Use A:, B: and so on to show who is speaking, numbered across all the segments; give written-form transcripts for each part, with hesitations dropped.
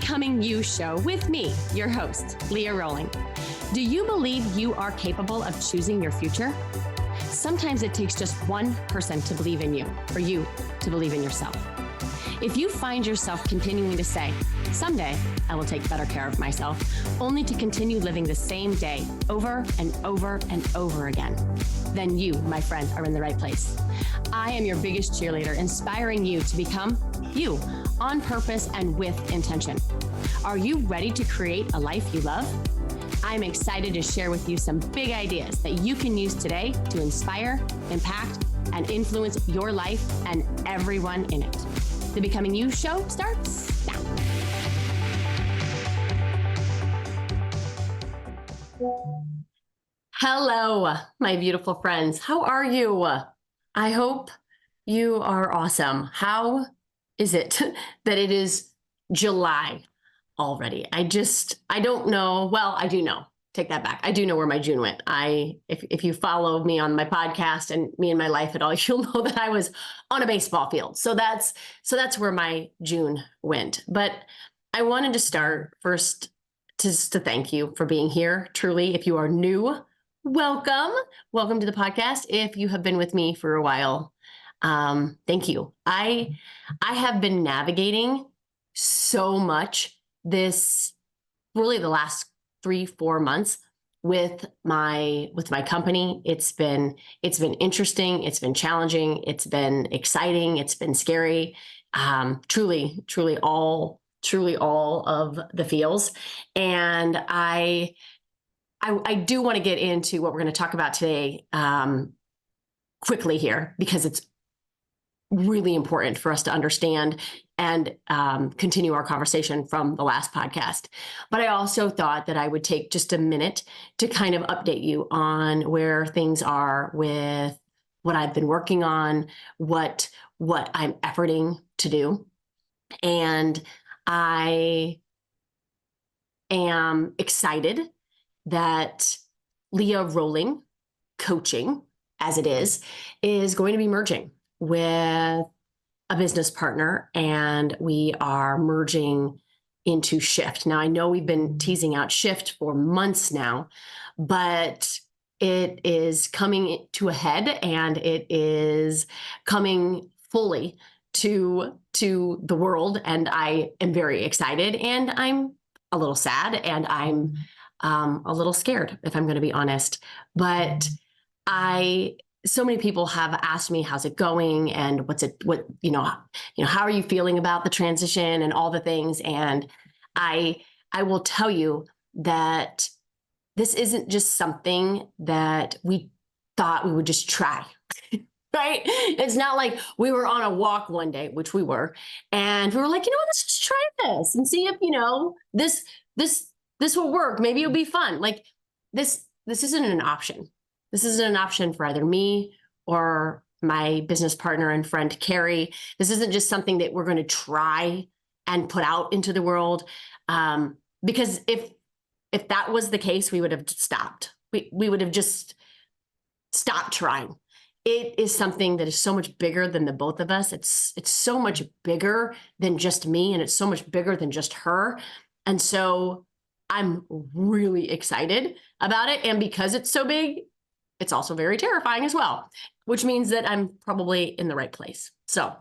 A: Becoming You show with me, your host, Leah Rowling. Do you believe you are capable of choosing your future? Sometimes it takes just one person to believe in you, or you to believe in yourself. If you find yourself continuing to say, someday I will take better care of myself, only to continue living the same day over and over and over again, then you, my friend, are in the right place. I am your biggest cheerleader, inspiring you to become you on purpose and with intention. Are you ready to create a life you love? I'm excited to share with you some big ideas that you can use today to inspire, impact, and influence your life and everyone in it. The Becoming You show starts now. Hello, my beautiful friends. How are you? I hope you are awesome. How is it that it is July already? I don't know. Well, I do know. Take that back. I do know where my June went. If you follow me on my podcast and me and my life at all, you'll know that I was on a baseball field. So that's where my June went. But I wanted to start first just to thank you for being here. Truly, if you are new, welcome. Welcome to the podcast. If you have been with me for a while, thank you. I have been navigating so much this really the last 3-4 months with my company. It's been interesting. It's been challenging. It's been exciting. It's been scary. Truly all of the feels. And I do want to get into what we're going to talk about today quickly here, because it's really important for us to understand and continue our conversation from the last podcast. But I also thought that I would take just a minute to kind of update you on where things are with what I've been working on, what I'm efforting to do. And I am excited that Leah Rowling Coaching, as it is going to be merging with a business partner, and we are merging into Shift. Now, I know we've been teasing out Shift for months now, but it is coming to a head, and it is coming fully to the world. And I am very excited, and I'm a little sad, and I'm a little scared, if I'm going to be honest. But so many people have asked me, how's it going? And how are you feeling about the transition and all the things? And I will tell you that this isn't just something that we thought we would just try, right? It's not like we were on a walk one day, which we were, and we were like, let's just try this and see if, this will work. Maybe it'll be fun. Like this isn't an option. This isn't an option for either me or my business partner and friend, Carrie. This isn't just something that we're going to try and put out into the world. Because if that was the case, we would have stopped. We would have just stopped trying. It is something that is so much bigger than the both of us. It's so much bigger than just me, and it's so much bigger than just her. And so I'm really excited about it. And because it's so big, it's also very terrifying as well, which means that I'm probably in the right place. So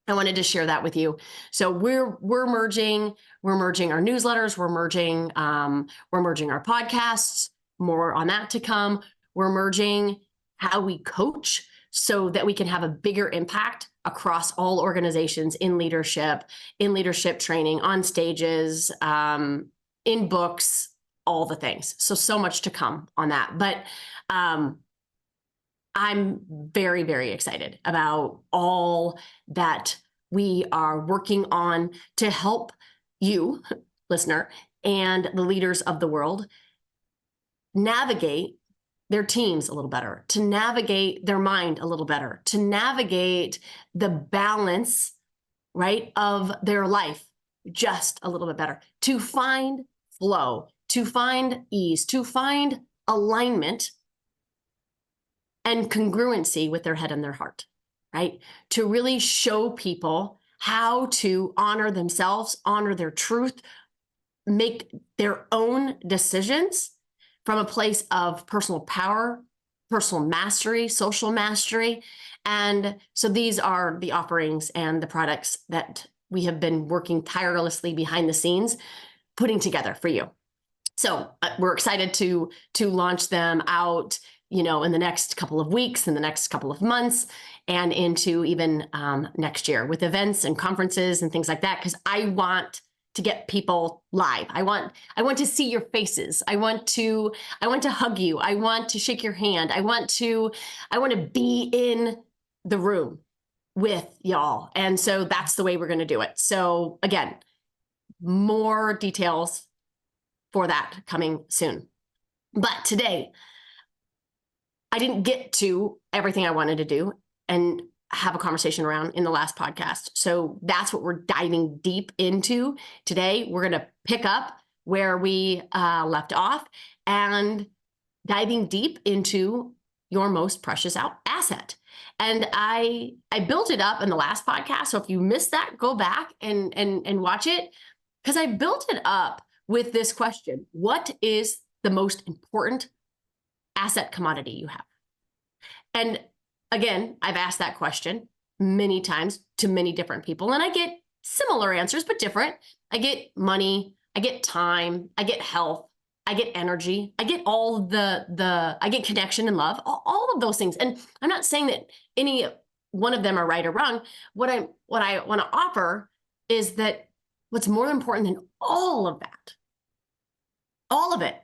A: I wanted to share that with you. So we're merging our newsletters, we're merging our podcasts, more on that to come. We're merging how we coach so that we can have a bigger impact across all organizations in leadership training, on stages, in books, all the things. So much to come on that. But I'm very, very excited about all that we are working on to help you, listener, and the leaders of the world navigate their teams a little better, to navigate their mind a little better, to navigate the balance, right, of their life just a little bit better, to find flow, to find ease, to find alignment and congruency with their head and their heart, right? To really show people how to honor themselves, honor their truth, make their own decisions from a place of personal power, personal mastery, social mastery. And so these are the offerings and the products that we have been working tirelessly behind the scenes, putting together for you. So we're excited to launch them out, in the next couple of weeks, in the next couple of months, and into even next year with events and conferences and things like that. Because I want to get people live. I want to see your faces. I want to hug you. I want to shake your hand. I want to be in the room with y'all. And so that's the way we're going to do it. So again, more details for that coming soon. But today, I didn't get to everything I wanted to do and have a conversation around in the last podcast. So that's what we're diving deep into today. We're going to pick up where we left off and diving deep into your most precious asset. And I built it up in the last podcast. So if you missed that, go back and watch it, because I built it up with this question: what is the most important asset commodity you have? And again, I've asked that question many times to many different people, and I get similar answers, but different. I get money, I get time, I get health, I get energy, I get all I get connection and love, all of those things. And I'm not saying that any one of them are right or wrong. What I want to offer is that what's more important than all of that, all of it,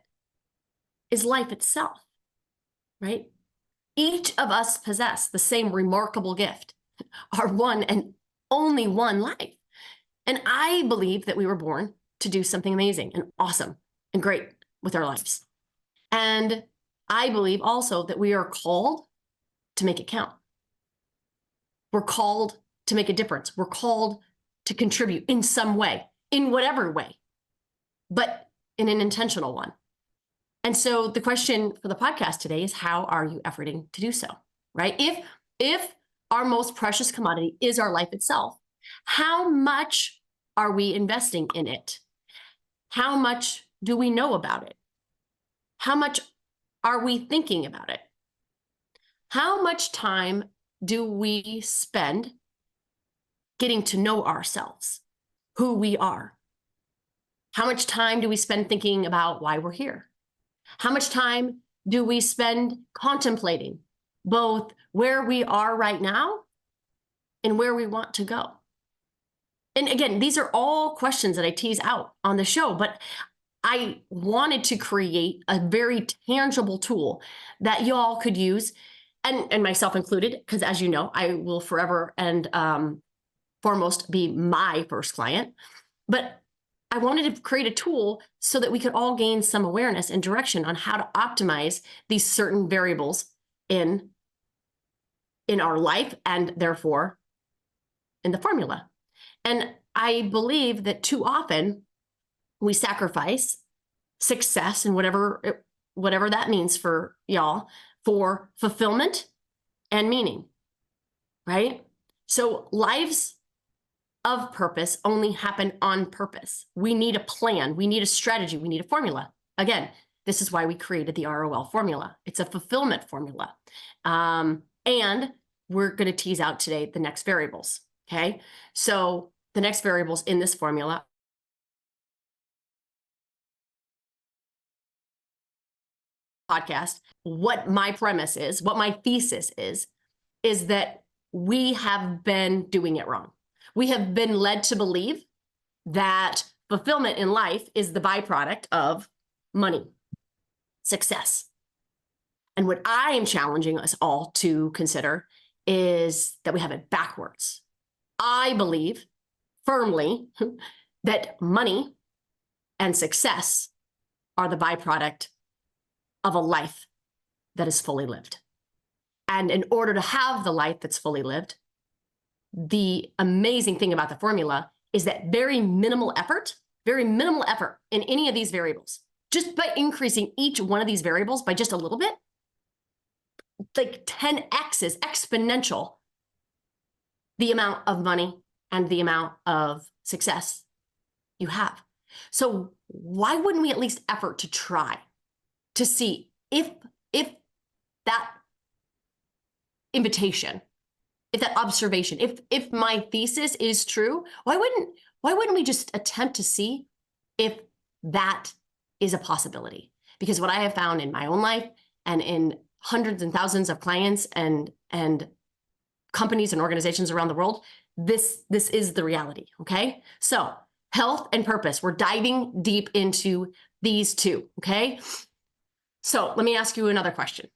A: is life itself, right? Each of us possess the same remarkable gift, our one and only one life. And I believe that we were born to do something amazing and awesome and great with our lives. And I believe also that we are called to make it count. We're called to make a difference. We're called to contribute in some way, in whatever way, but in an intentional one. And so the question for the podcast today is, how are you efforting to do so, right? If our most precious commodity is our life itself, how much are we investing in it? How much do we know about it? How much are we thinking about it? How much time do we spend getting to know ourselves, who we are? How much time do we spend thinking about why we're here? How much time do we spend contemplating both where we are right now and where we want to go? And again, these are all questions that I tease out on the show, but I wanted to create a very tangible tool that y'all could use, and myself included, because as you know, I will forever and foremost be my first client. But I wanted to create a tool so that we could all gain some awareness and direction on how to optimize these certain variables in our life, and therefore in the formula. And I believe that too often we sacrifice success and whatever that means for y'all, for fulfillment and meaning, right? So lives of purpose only happen on purpose. We need a plan. We need a strategy. We need a formula. Again, this is why we created the ROL formula. It's a fulfillment formula. And we're going to tease out today the next variables. Okay. So the next variables in this formula podcast, what my premise is, what my thesis is that we have been doing it wrong. We have been led to believe that fulfillment in life is the byproduct of money, success. And what I am challenging us all to consider is that we have it backwards. I believe firmly that money and success are the byproduct of a life that is fully lived. And in order to have the life that's fully lived, the amazing thing about the formula is that very minimal effort in any of these variables, just by increasing each one of these variables by just a little bit, like 10x is exponential, the amount of money and the amount of success you have. So why wouldn't we at least effort to try to see if that invitation, if that observation, if my thesis is true, why wouldn't we just attempt to see if that is a possibility? Because what I have found in my own life and in hundreds and thousands of clients and companies and organizations around the world, this is the reality. Okay. So health and purpose, we're diving deep into these two. Okay. So let me ask you another question.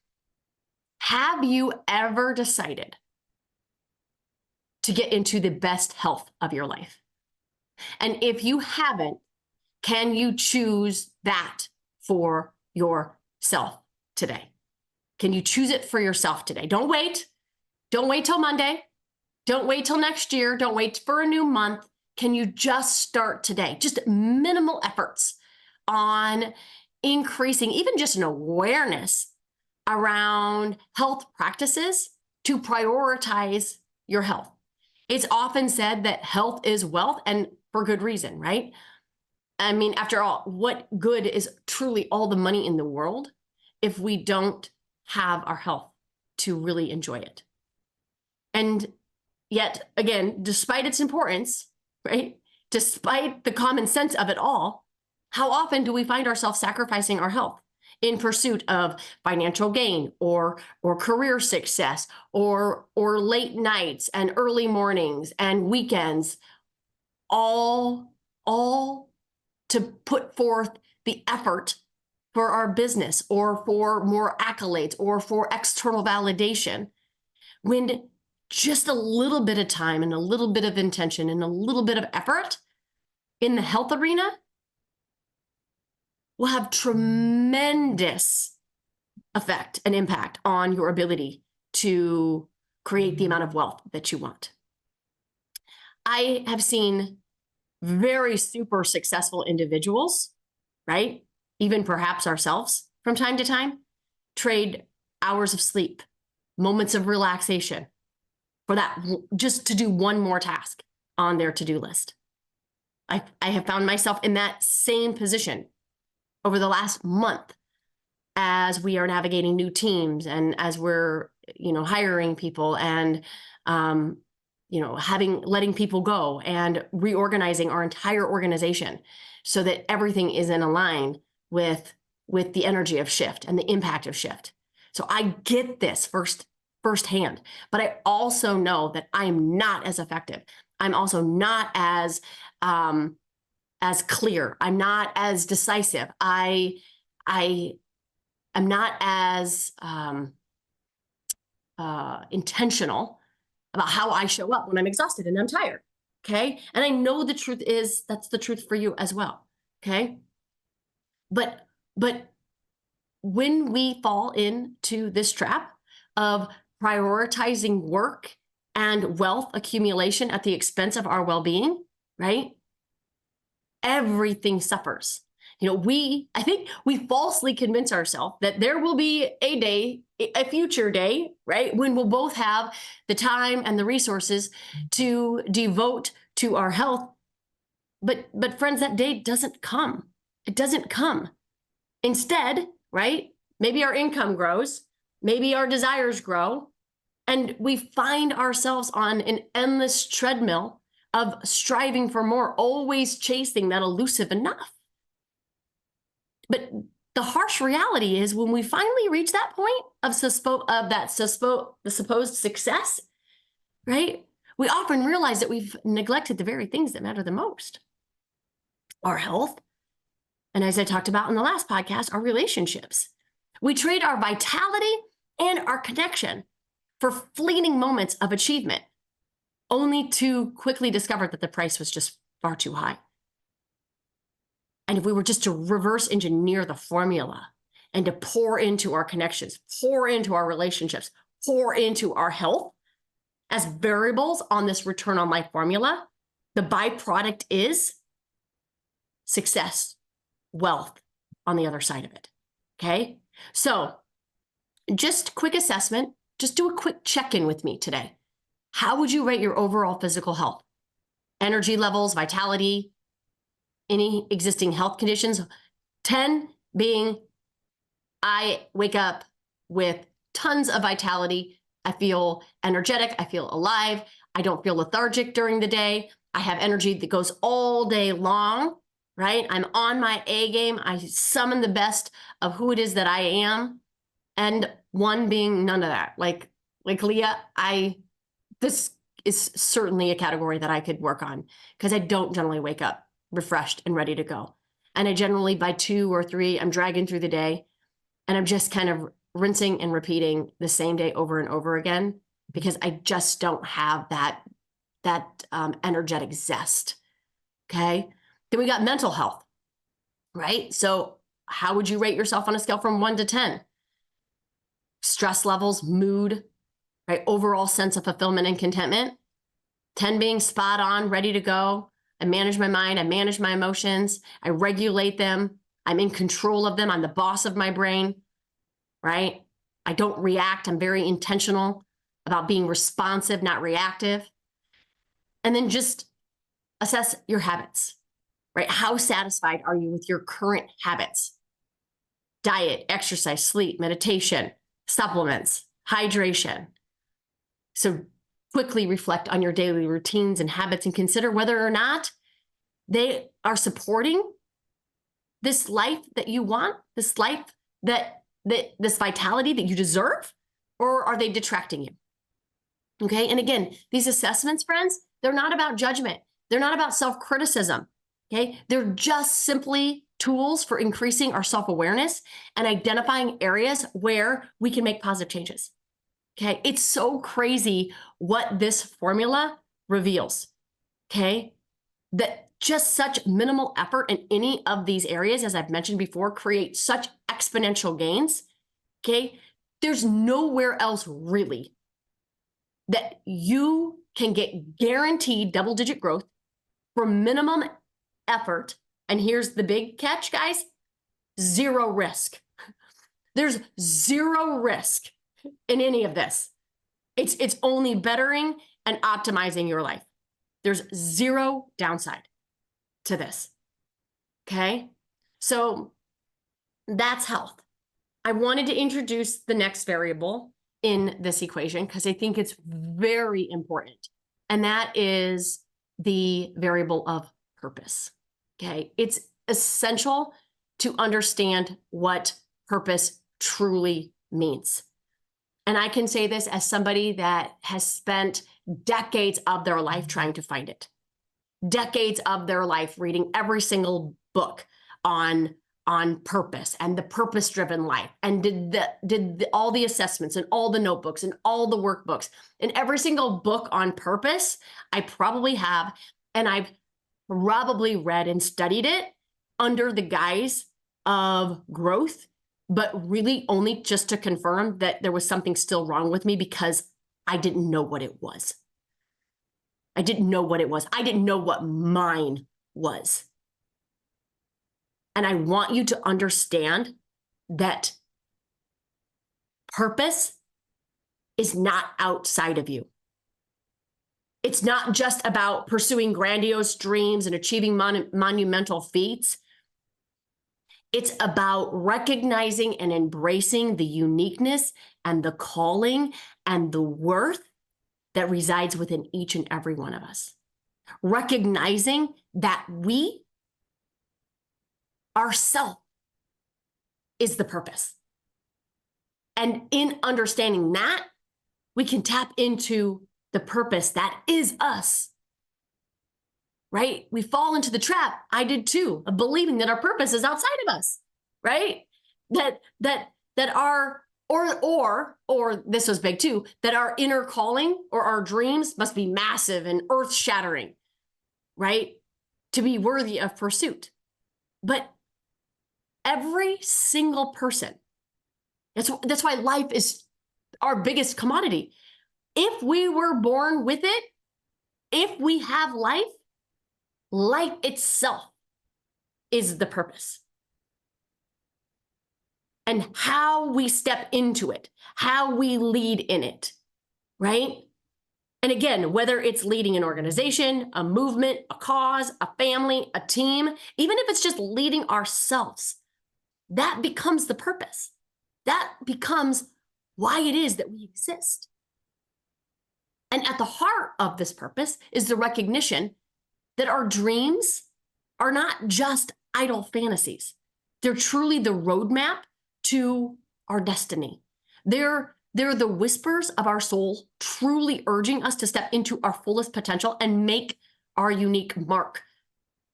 A: Have you ever decided to get into the best health of your life? And if you haven't, can you choose that for yourself today? Can you choose it for yourself today? Don't wait. Don't wait till Monday. Don't wait till next year. Don't wait for a new month. Can you just start today? Just minimal efforts on increasing even just an awareness around health practices to prioritize your health. It's often said that health is wealth, and for good reason, right? I mean, after all, what good is truly all the money in the world if we don't have our health to really enjoy it? And yet, again, despite its importance, right? Despite the common sense of it all, how often do we find ourselves sacrificing our health in pursuit of financial gain or career success or late nights and early mornings and weekends, all to put forth the effort for our business or for more accolades or for external validation, when just a little bit of time and a little bit of intention and a little bit of effort in the health arena will have tremendous effect and impact on your ability to create the amount of wealth that you want. I have seen very super successful individuals, right? Even perhaps ourselves from time to time, trade hours of sleep, moments of relaxation for that, just to do one more task on their to-do list. I have found myself in that same position over the last month as we are navigating new teams and as we're, hiring people and, letting people go and reorganizing our entire organization so that everything is in line with the energy of shift and the impact of shift. So I get this firsthand, but I also know that I'm not as effective. I'm also not as clear. I'm not as decisive. I am not as intentional about how I show up when I'm exhausted and I'm tired. Okay. And I know the truth is that's the truth for you as well. Okay. But when we fall into this trap of prioritizing work and wealth accumulation at the expense of our well-being, right? Everything suffers. I think we falsely convince ourselves that there will be a future day, right? When we'll both have the time and the resources to devote to our health. But friends, that day doesn't come. It doesn't come. Instead, right? Maybe our income grows, maybe our desires grow, and we find ourselves on an endless treadmill of striving for more, always chasing that elusive enough. But the harsh reality is when we finally reach that point of the supposed success, right? We often realize that we've neglected the very things that matter the most. Our health, and as I talked about in the last podcast, our relationships. We trade our vitality and our connection for fleeting moments of achievement, only to quickly discover that the price was just far too high. And if we were just to reverse engineer the formula and to pour into our connections, pour into our relationships, pour into our health as variables on this return on life formula, the byproduct is success, wealth on the other side of it. Okay. So just quick assessment, just do a quick check-in with me today. How would you rate your overall physical health? energy levels, vitality, any existing health conditions. 10 being I wake up with tons of vitality. I feel energetic. I feel alive. I don't feel lethargic during the day. I have energy that goes all day long, right? I'm on my A game. I summon the best of who it is that I am. And 1 being none of that. Like Leah, this is certainly a category that I could work on because I don't generally wake up refreshed and ready to go. And I generally, by 2 or 3, I'm dragging through the day and I'm just kind of rinsing and repeating the same day over and over again because I just don't have that energetic zest. Okay. Then we got mental health, right? So how would you rate yourself on a scale from 1 to 10? Stress levels, mood, right? Overall sense of fulfillment and contentment. 10 being spot on, ready to go. I manage my mind. I manage my emotions. I regulate them. I'm in control of them. I'm the boss of my brain, right? I don't react. I'm very intentional about being responsive, not reactive. And then just assess your habits, right? How satisfied are you with your current habits? Diet, exercise, sleep, meditation, supplements, hydration. So quickly reflect on your daily routines and habits and consider whether or not they are supporting this life that you want, this life that this vitality that you deserve, or are they detracting you? Okay. And again, these assessments, friends, they're not about judgment. They're not about self-criticism. Okay. They're just simply tools for increasing our self-awareness and identifying areas where we can make positive changes. Okay. It's so crazy what this formula reveals. Okay. That just such minimal effort in any of these areas, as I've mentioned before, create such exponential gains. Okay. There's nowhere else really that you can get guaranteed double-digit growth for minimum effort. And here's the big catch, guys: 0 risk. There's 0 risk in any of this. It's only bettering and optimizing your life. There's 0 downside to this. Okay. So that's health. I wanted to introduce the next variable in this equation because I think it's very important. And that is the variable of purpose. Okay. It's essential to understand what purpose truly means. And I can say this as somebody that has spent decades of their life trying to find it. Decades of their life reading every single book on purpose and the purpose-driven life, and did all the assessments and all the notebooks and all the workbooks and every single book on purpose I probably have, and I've probably read and studied it under the guise of growth, but really only just to confirm that there was something still wrong with me because I didn't know what it was. I didn't know what it was. I didn't know what mine was. And I want you to understand that purpose is not outside of you. It's not just about pursuing grandiose dreams and achieving monumental feats. It's about recognizing and embracing the uniqueness and the calling and the worth that resides within each and every one of us. Recognizing that we, ourself, is the purpose. And in understanding that, we can tap into the purpose that is us. Right? We fall into the trap, I did too, of believing that our purpose is outside of us, right? That our, or this was big too, that our inner calling or our dreams must be massive and earth-shattering, right? To be worthy of pursuit. But every single person, that's why life is our biggest commodity. If we were born with it, if we have life itself is the purpose. And how we step into it, how we lead in it, right? And again, whether it's leading an organization, a movement, a cause, a family, a team, even if it's just leading ourselves, that becomes the purpose. That becomes why it is that we exist. And at the heart of this purpose is the recognition that our dreams are not just idle fantasies. They're truly the roadmap to our destiny. They're the whispers of our soul, truly urging us to step into our fullest potential and make our unique mark,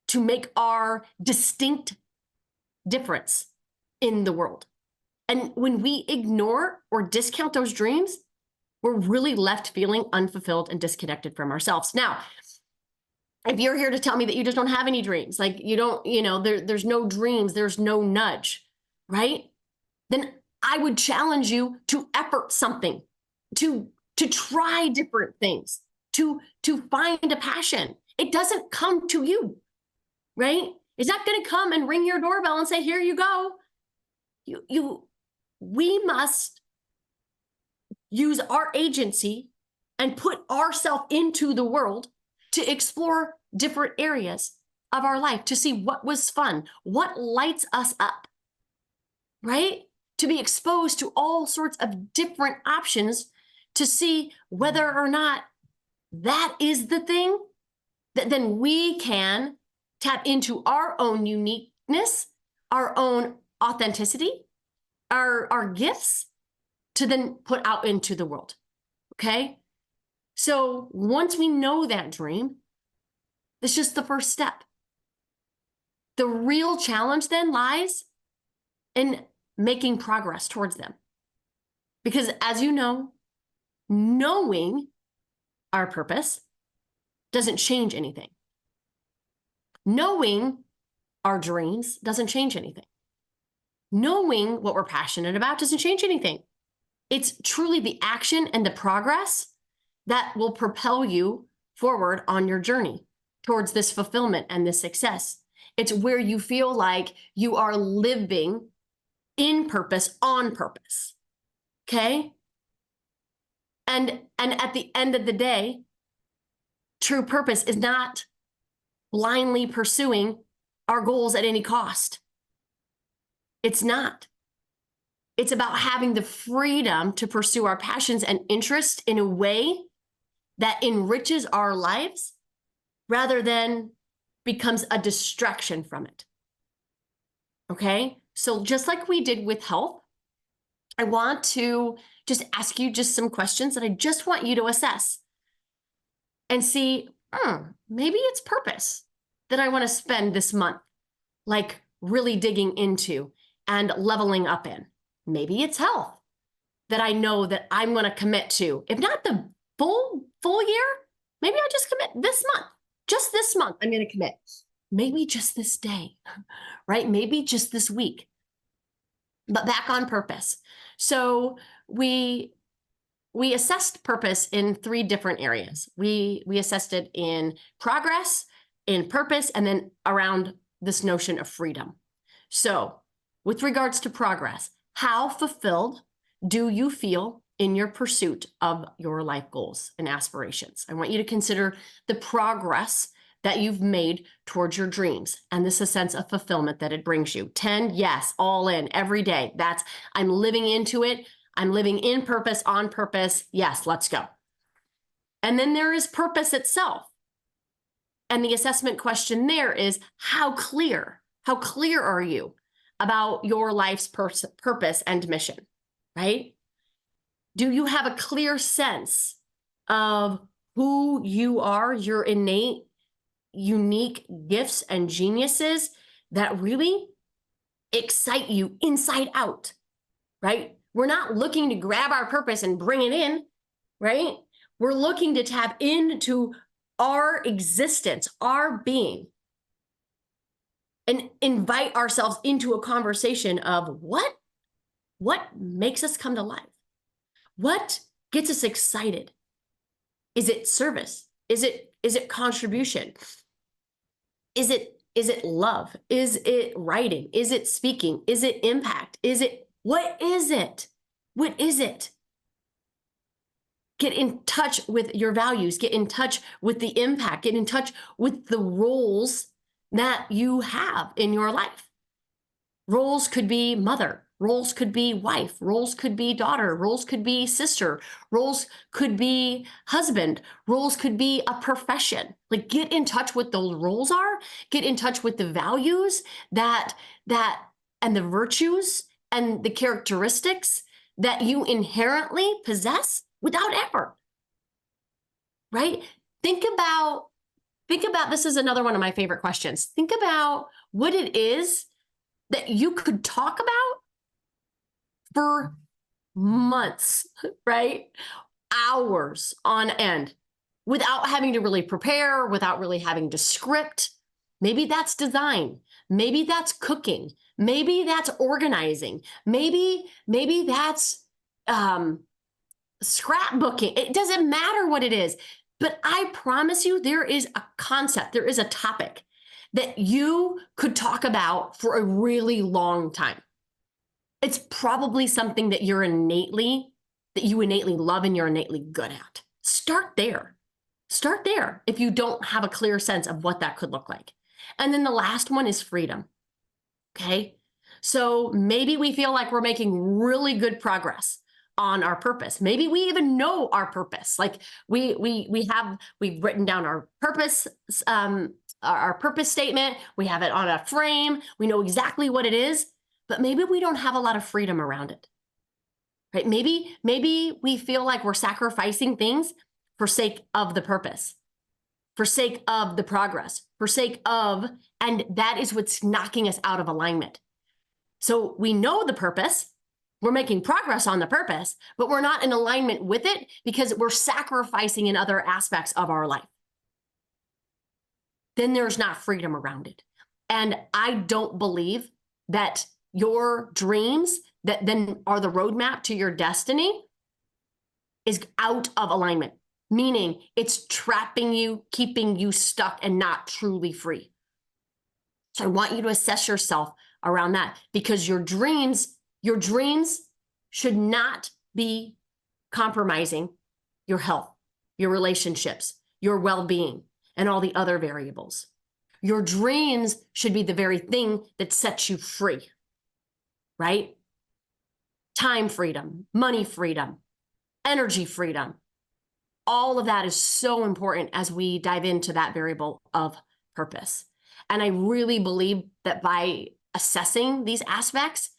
A: to make our distinct difference in the world. And when we ignore or discount those dreams, we're really left feeling unfulfilled and disconnected from ourselves. Now, if you're here to tell me that you just don't have any dreams, like you don't, there's no dreams, there's no nudge, right? Then I would challenge you to effort something, to try different things, to find a passion. It doesn't come to you, right? It's not going to come and ring your doorbell and say, here you go. We must use our agency and put ourselves into the world to explore different areas of our life, to see what was fun, what lights us up, right? To be exposed to all sorts of different options to see whether or not that is the thing that then we can tap into our own uniqueness, our own authenticity, our gifts to then put out into the world, okay? So once we know that dream, it's just the first step. The real challenge then lies in making progress towards them. Because as you know, knowing our purpose doesn't change anything. Knowing our dreams doesn't change anything. Knowing what we're passionate about doesn't change anything. It's truly the action and the progress that will propel you forward on your journey towards this fulfillment and this success. It's where you feel like you are living in purpose, on purpose, okay? And at the end of the day, true purpose is not blindly pursuing our goals at any cost. It's not. It's about having the freedom to pursue our passions and interests in a way that enriches our lives rather than becomes a distraction from it. Okay? So just like we did with health, I want to just ask you just some questions that I just want you to assess and see, maybe it's purpose that I want to spend this month, like really digging into and leveling up in. Maybe it's health that I know that I'm going to commit to. If not the full year, maybe I'll just commit this month. Just this month, I'm going to commit. Maybe just this day, right? Maybe just this week. But back on purpose. So we assessed purpose in 3 different areas. We assessed it in progress, in purpose, and then around this notion of freedom. So with regards to progress, how fulfilled do you feel in your pursuit of your life goals and aspirations? I want you to consider the progress that you've made towards your dreams and this a sense of fulfillment that it brings you. 10, yes, all in every day. That's, I'm living into it. I'm living in purpose, on purpose. Yes, let's go. And then there is purpose itself. And the assessment question there is, how clear are you about your life's purpose and mission, right? Do you have a clear sense of who you are, your innate, unique gifts and geniuses that really excite you inside out, right? We're not looking to grab our purpose and bring it in, right? We're looking to tap into our existence, our being, and invite ourselves into a conversation of what makes us come to life? What gets us excited? Is it service? Is it contribution? Is it love? Is it writing? Is it speaking? Is it impact? What is it? What is it? Get in touch with your values, get in touch with the impact, get in touch with the roles that you have in your life. Roles could be mother, roles could be wife, roles could be daughter, roles could be sister, roles could be husband, roles could be a profession. Like, get in touch with those roles are, get in touch with the values that and the virtues and the characteristics that you inherently possess without effort. Right? Think about this is another one of my favorite questions. Think about what it is that you could talk about for months, right? Hours on end without having to really prepare, without really having to script. Maybe that's design. Maybe that's cooking. Maybe that's organizing. Maybe that's scrapbooking. It doesn't matter what it is. But I promise you, there is a concept, there is a topic that you could talk about for a really long time. It's probably something that you innately love and you're innately good at. Start there. Start there if you don't have a clear sense of what that could look like. And then the last one is freedom. Okay? So maybe we feel like we're making really good progress on our purpose. Maybe we even know our purpose. Like we've written down our purpose, our purpose statement. We have it on a frame. We know exactly what it is, but maybe we don't have a lot of freedom around it. Right? Maybe we feel like we're sacrificing things for sake of the purpose, for sake of the progress, for sake of, and that is what's knocking us out of alignment. So we know the purpose, we're making progress on the purpose, but we're not in alignment with it because we're sacrificing in other aspects of our life. Then there's not freedom around it. And I don't believe that your dreams that then are the roadmap to your destiny is out of alignment, meaning it's trapping you, keeping you stuck and not truly free. So I want you to assess yourself around that, because your dreams should not be compromising your health, your relationships, your well-being, and all the other variables. Your dreams should be the very thing that sets you free, right? Time freedom, money freedom, energy freedom. All of that is so important as we dive into that variable of purpose. And I really believe that by assessing these aspects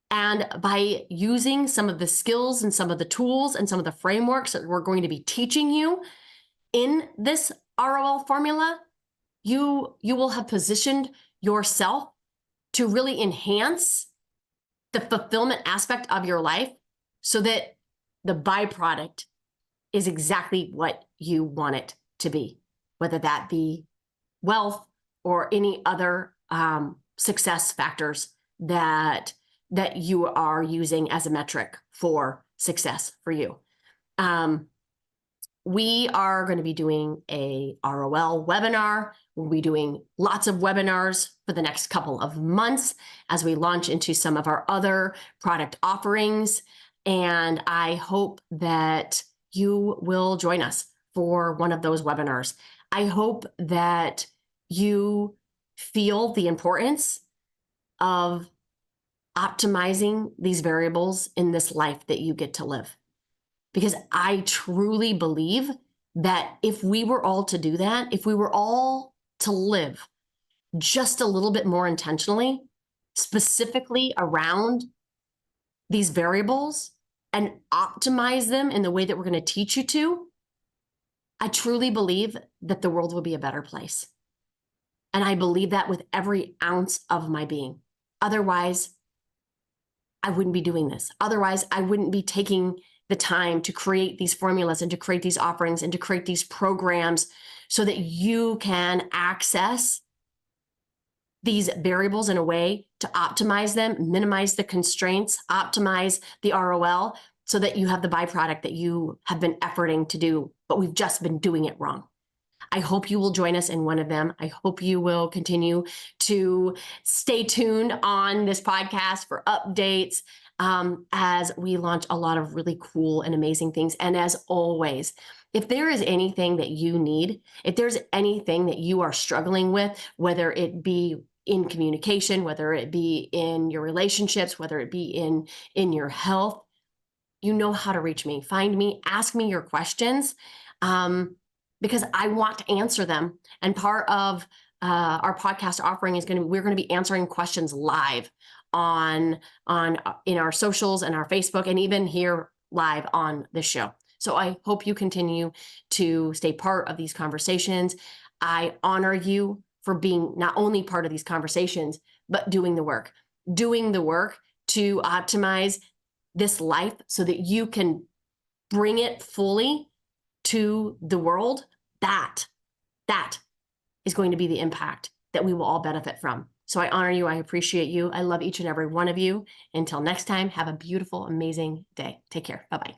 A: and by using some of the skills and some of the tools and some of the frameworks that we're going to be teaching you in this ROL formula, you will have positioned yourself to really enhance the fulfillment aspect of your life so that the byproduct is exactly what you want it to be, whether that be wealth or any other success factors that you are using as a metric for success for you. We are going to be doing a ROL webinar. We'll be doing lots of webinars for the next couple of months as we launch into some of our other product offerings. And I hope that you will join us for one of those webinars. I hope that you feel the importance of optimizing these variables in this life that you get to live. Because I truly believe that if we were all to do that, if we were all to live just a little bit more intentionally, specifically around these variables and optimize them in the way that we're going to teach you to, I truly believe that the world will be a better place. And I believe that with every ounce of my being. Otherwise, I wouldn't be doing this. Otherwise, I wouldn't be taking the time to create these formulas and to create these offerings and to create these programs so that you can access these variables in a way to optimize them, minimize the constraints, optimize the ROL so that you have the byproduct that you have been efforting to do, but we've just been doing it wrong. I hope you will join us in one of them. I hope you will continue to stay tuned on this podcast for updates. as we launch a lot of really cool and amazing things. And as always, if there is anything that you need, if there's anything that you are struggling with, whether it be in communication, whether it be in your relationships, whether it be in your health, you know how to reach me. Find me, ask me your questions, because I want to answer them. And part of our podcast offering is we're going to be answering questions live on in our socials and our Facebook, and even here live on this show. So I hope you continue to stay part of these conversations. I honor you for being not only part of these conversations, but doing the work to optimize this life so that you can bring it fully to the world. That is going to be the impact that we will all benefit from. So I honor you. I appreciate you. I love each and every one of you. Until next time, have a beautiful, amazing day. Take care. Bye-bye.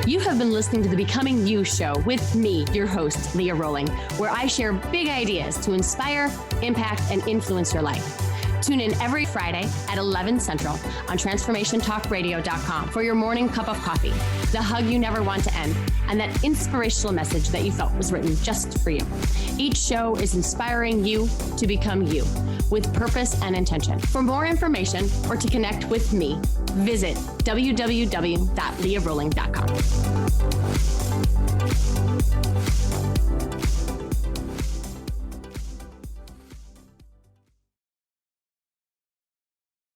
A: You have been listening to the Becoming You show with me, your host, Leah Rolling, where I share big ideas to inspire, impact, and influence your life. Tune in every Friday at 11 Central on transformationtalkradio.com for your morning cup of coffee, the hug you never want to end, and that inspirational message that you felt was written just for you. Each show is inspiring you to become you with purpose and intention. For more information or to connect with me, visit www.leahrolling.com.